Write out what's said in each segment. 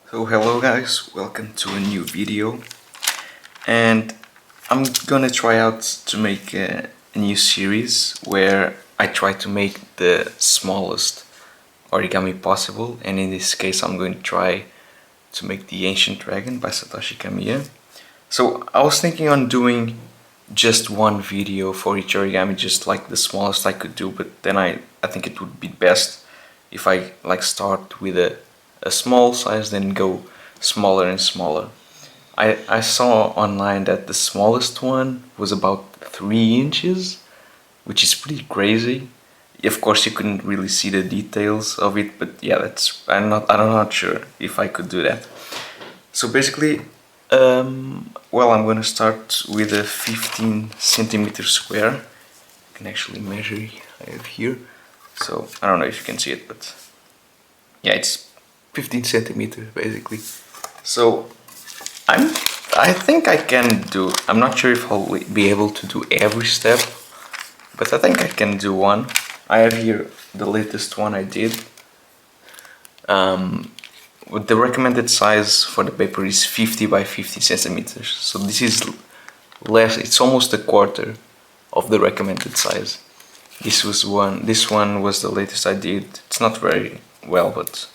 So hello guys, welcome to a new video, and I'm gonna try out to make a new series where I try to make the smallest origami possible, and in this case I'm going to try to make the Ancient Dragon by Satoshi Kamiya. So I was thinking on doing just one video for each origami, just like the smallest I could do, but then I think it would be best if I start with a small size, then go smaller and smaller. I saw online that the smallest one was about 3 inches, which is pretty crazy. Of course you couldn't really see the details of it, but yeah, I'm not sure if I could do that. So basically, well, I'm gonna start with a 15 centimeter square. You can actually measure. I have here, so I don't know if you can see it, but yeah, it's 15 centimeters basically. So I think I can do. I'm not sure if I'll be able to do every step, but I think I can do one. I have here the latest one I did. The recommended size for the paper is 50 by 50 centimeters. So this is less. It's almost a quarter of the recommended size. This one was the latest I did. It's not very well, but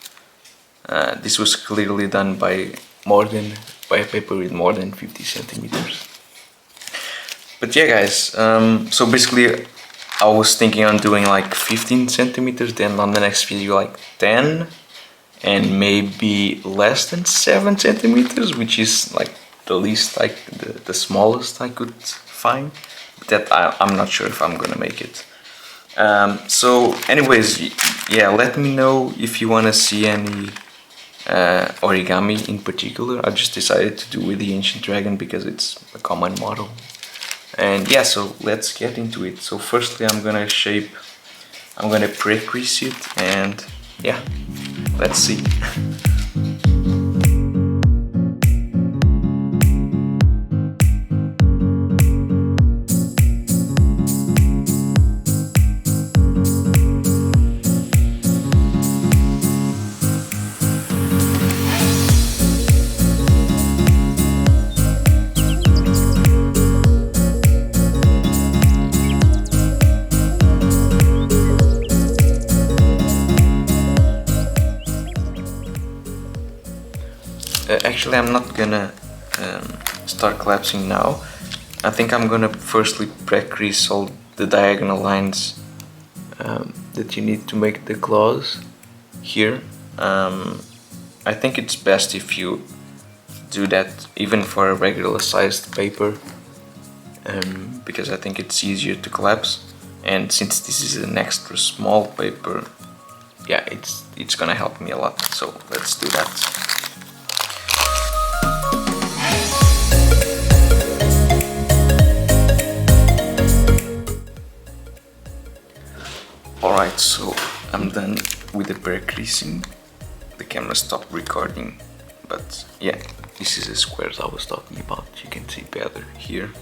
this was clearly done by a paper with more than 50 centimeters. But yeah, guys. So basically, I was thinking on doing like 15 centimeters. Then on the next video, like 10. And maybe less than 7 centimeters, which is like the least, like the smallest I could find. That I'm not sure if I'm gonna make it. So anyways, yeah, let me know if you wanna see any origami in particular. I just decided to do with the Ancient Dragon because it's a common model. And yeah, so let's get into it. So firstly I'm gonna pre-crease it, and yeah, let's see. Actually, I'm not gonna start collapsing now. I think I'm gonna firstly pre-crease all the diagonal lines that you need to make the claws here. I think it's best if you do that even for a regular sized paper, because I think it's easier to collapse, and since this is an extra small paper, yeah, it's gonna help me a lot. So let's do that. Alright, so I'm done with the pre-creasing. The camera stopped recording, but yeah, this is the squares I was talking about. You can see better here.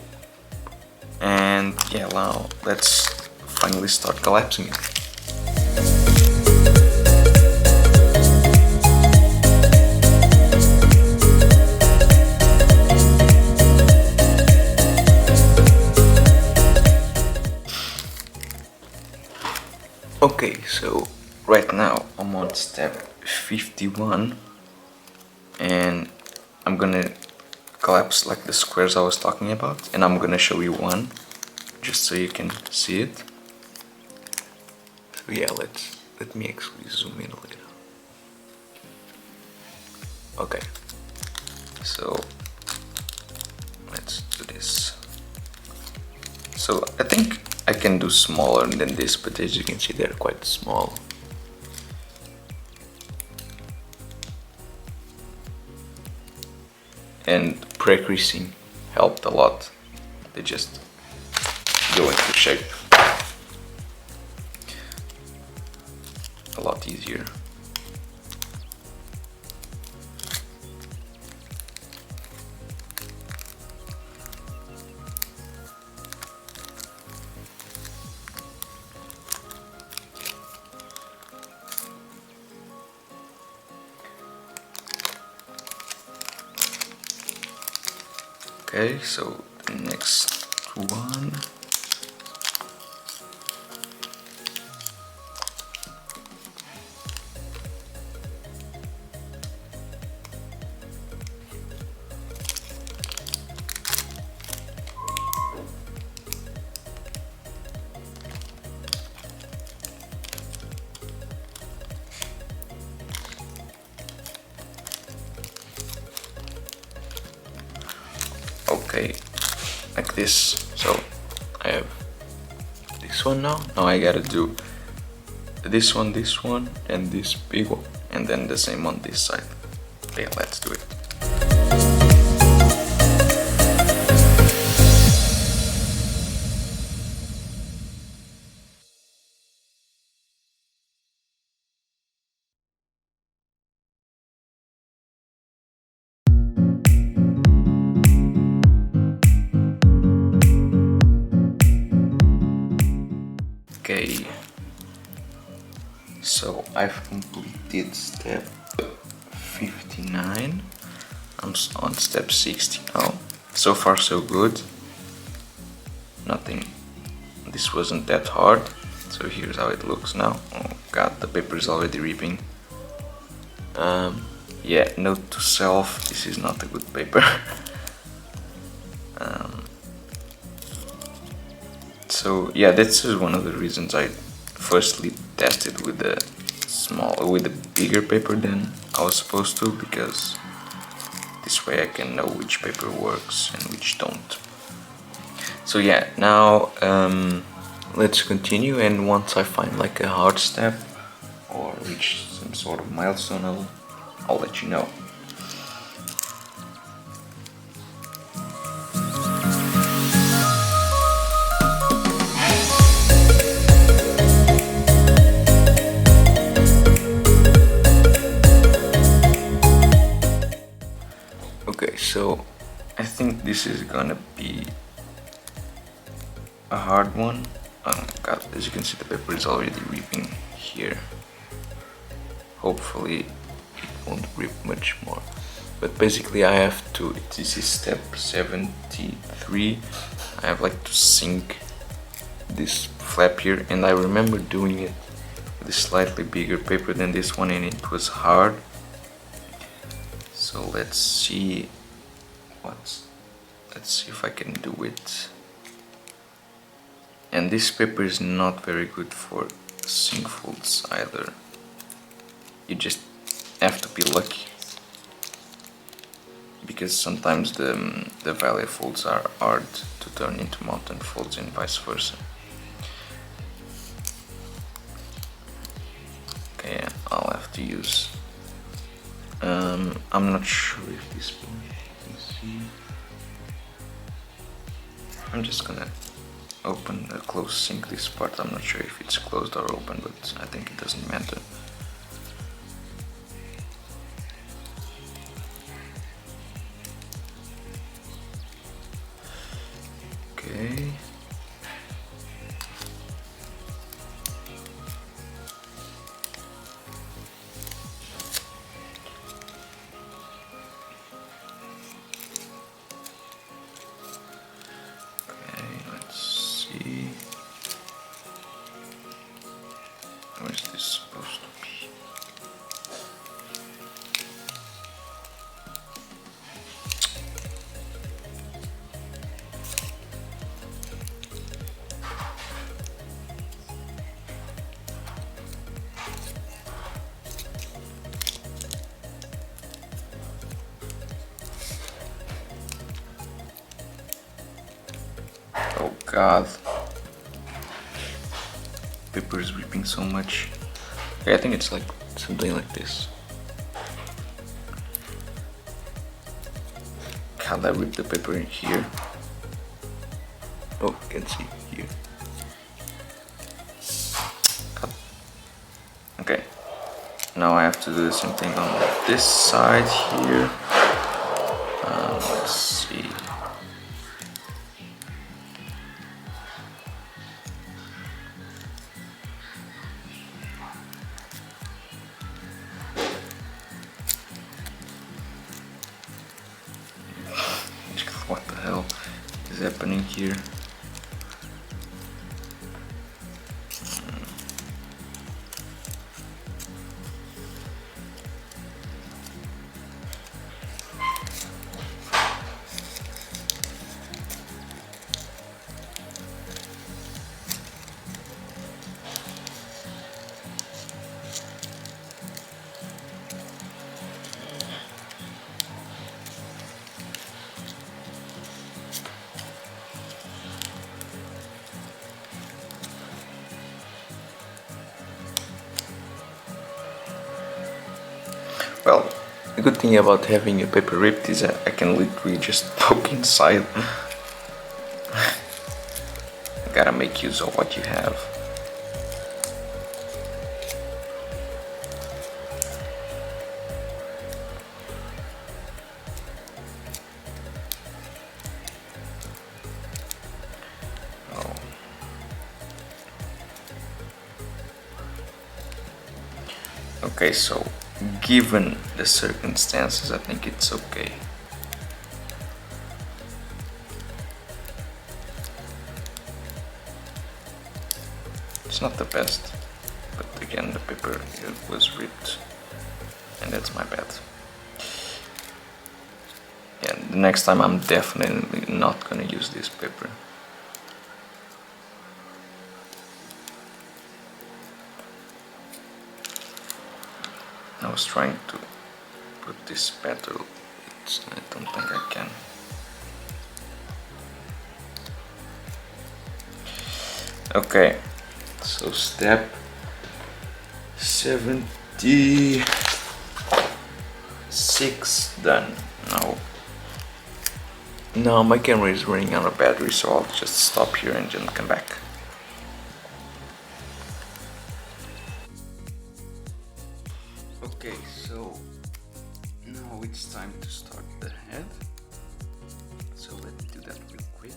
And yeah, now let's finally start collapsing it. Okay, so right now I'm on step 51, and I'm gonna collapse like the squares I was talking about, and I'm gonna show you one just so you can see it. So yeah, let me actually zoom in a little. Okay, so let's do this. So I think I can do smaller than this, but as you can see, they're quite small. And pre-creasing helped a lot. They just go into shape a lot easier. Okay, so the next one. Okay, like this. So I have this one now. Now I gotta do this one, and this big one, and then the same on this side. Okay, let's do it. Okay, so I've completed step 59. I'm on step 60 now. So far so good. Nothing, this wasn't that hard. So here's how it looks now. Oh god, the paper is already ripping. Yeah, note to self, this is not a good paper. So yeah, this is one of the reasons I firstly tested with the bigger paper than I was supposed to, because this way I can know which paper works and which don't. So yeah, now let's continue, and once I find like a hard step or reach some sort of milestone, I'll let you know. Okay, so I think this is gonna be a hard one. Oh god, as you can see, the paper is already ripping here. Hopefully it won't rip much more. But basically I have to, this is step 73, I have like to sink this flap here, and I remember doing it with a slightly bigger paper than this one, and it was hard. So let's see if I can do it. And this paper is not very good for sink folds either. You just have to be lucky, because sometimes the valley folds are hard to turn into mountain folds and vice versa. Okay, I'll have to use I'm not sure if this one, let's see. I'm just gonna open the close sink this part. I'm not sure if it's closed or open, but I think it doesn't matter. Okay. Where's this supposed to be? Oh god. Paper is ripping so much. Okay, I think it's like something like this. God, I ripped the paper in here. Oh, you can see here. God. Okay. Now I have to do the same thing on this side here. Let's see. What the hell? is happening here? Well, the good thing about having a paper ripped is that I can literally just poke inside. Gotta make use of what you have. Oh. Okay, so given the circumstances, I think it's okay. It's not the best, but again, the paper was ripped, and that's my bad. Yeah, the next time I'm definitely not gonna use this paper. I was trying to put this better, I don't think I can. Okay, so step 76 done. Now my camera is running out of battery, so I'll just stop here and then come back. Okay, so now it's time to start the head. So let's do that real quick.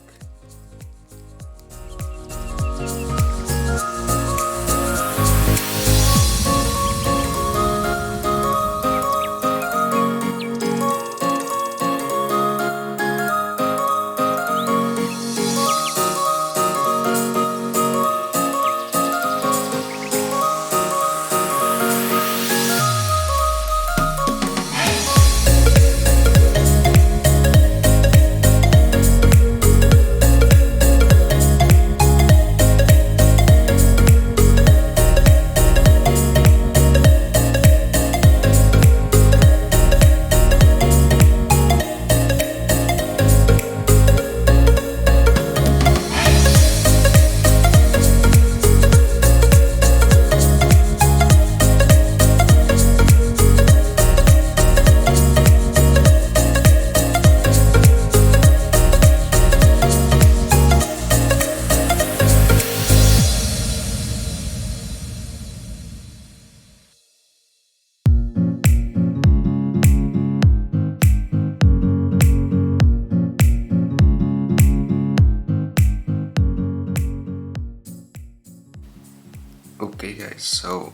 Okay guys, so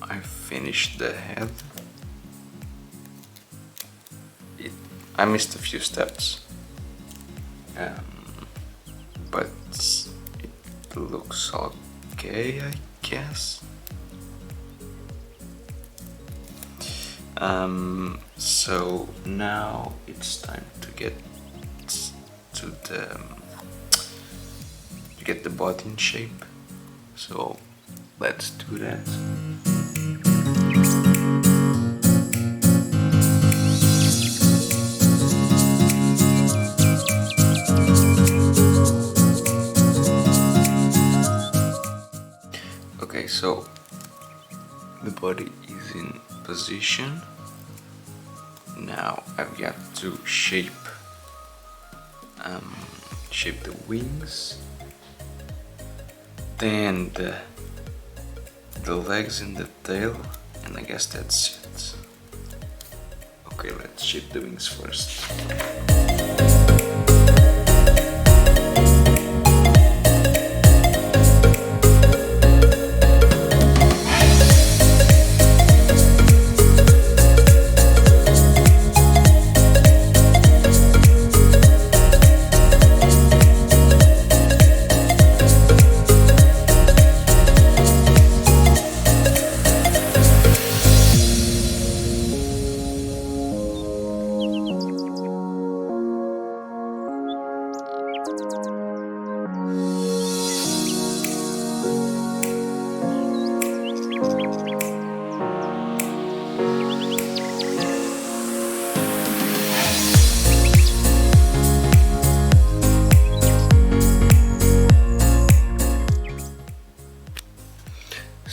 I finished the head. I missed a few steps, but it looks okay, I guess. So now it's time to get the body in shape. So let's do that. Okay, so the body is in position. Now I've got to shape the wings, then the legs and the tail, and I guess that's it. Okay, let's shape the wings first.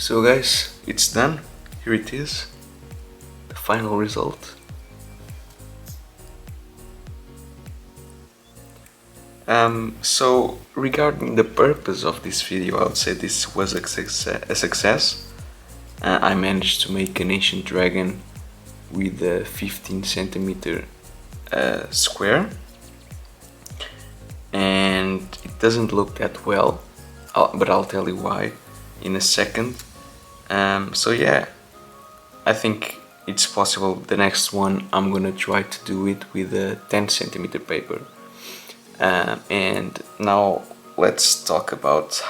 So guys, it's done. Here it is, the final result. So regarding the purpose of this video, I would say this was a success. I managed to make an ancient dragon with a 15 centimeter square, and it doesn't look that well, but I'll tell you why in a second. So yeah, I think it's possible. The next one I'm gonna try to do it with a 10 centimeter paper. And now let's talk about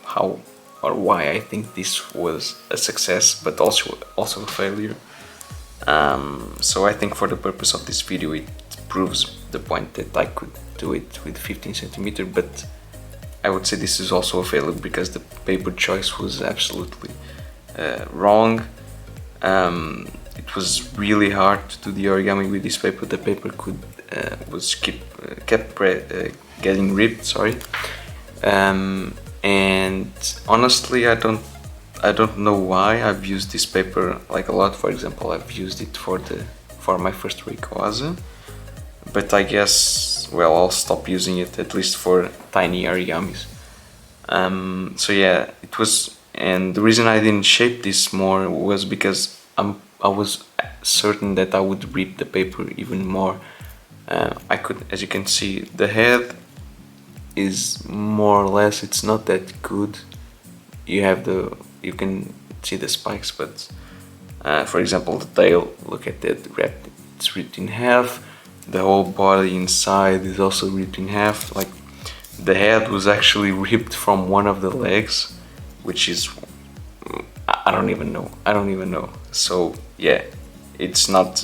how or why I think this was a success but also a failure. So I think for the purpose of this video it proves the point that I could do it with 15 centimeter, but I would say this is also a failure because the paper choice was absolutely wrong. It was really hard to do the origami with this paper. The paper kept getting ripped. Sorry, and honestly, I don't know why I've used this paper like a lot. For example, I've used it for my first Rayquaza, but I guess, well, I'll stop using it at least for tiny origamis. So yeah, it was, and the reason I didn't shape this more was because I was certain that I would rip the paper even more. I could, as you can see, the head is more or less, it's not that good. You can see the spikes, but for example, the tail, look at that, it's ripped in half. The whole body inside is also ripped in half. Like, the head was actually ripped from one of the legs, which is, I don't even know. So yeah, it's not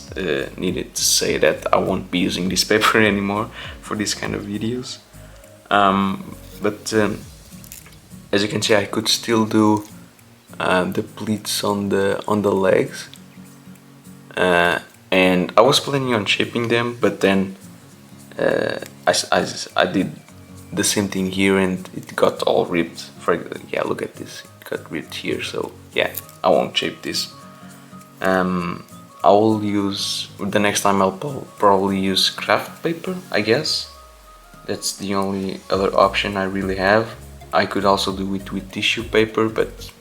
needed to say that I won't be using this paper anymore for this kind of videos. But as you can see, I could still do the pleats on the legs, and I was planning on shaping them, but then I did the same thing here and it got all ripped. Yeah, look at this, it got ripped here. So yeah, I won't shape this. I will use, the next time I'll probably use craft paper, I guess. That's the only other option I really have. I could also do it with tissue paper, but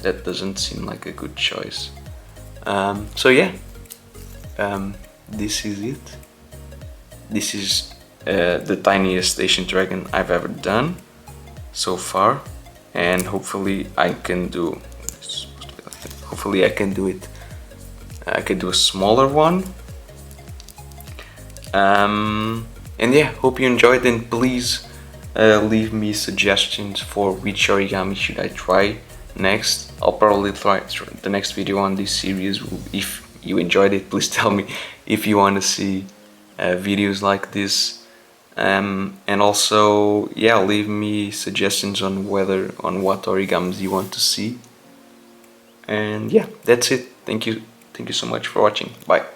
that doesn't seem like a good choice. So yeah, this is it. This is the tiniest ancient dragon I've ever done so far, and hopefully I can do it. I could do a smaller one. And yeah, hope you enjoyed, and please leave me suggestions for which origami should I try next. I'll probably try the next video on this series. If you enjoyed it, please tell me if you want to see videos like this. And also, yeah, leave me suggestions on what origamis you want to see. And yeah, that's it. Thank you so much for watching. Bye.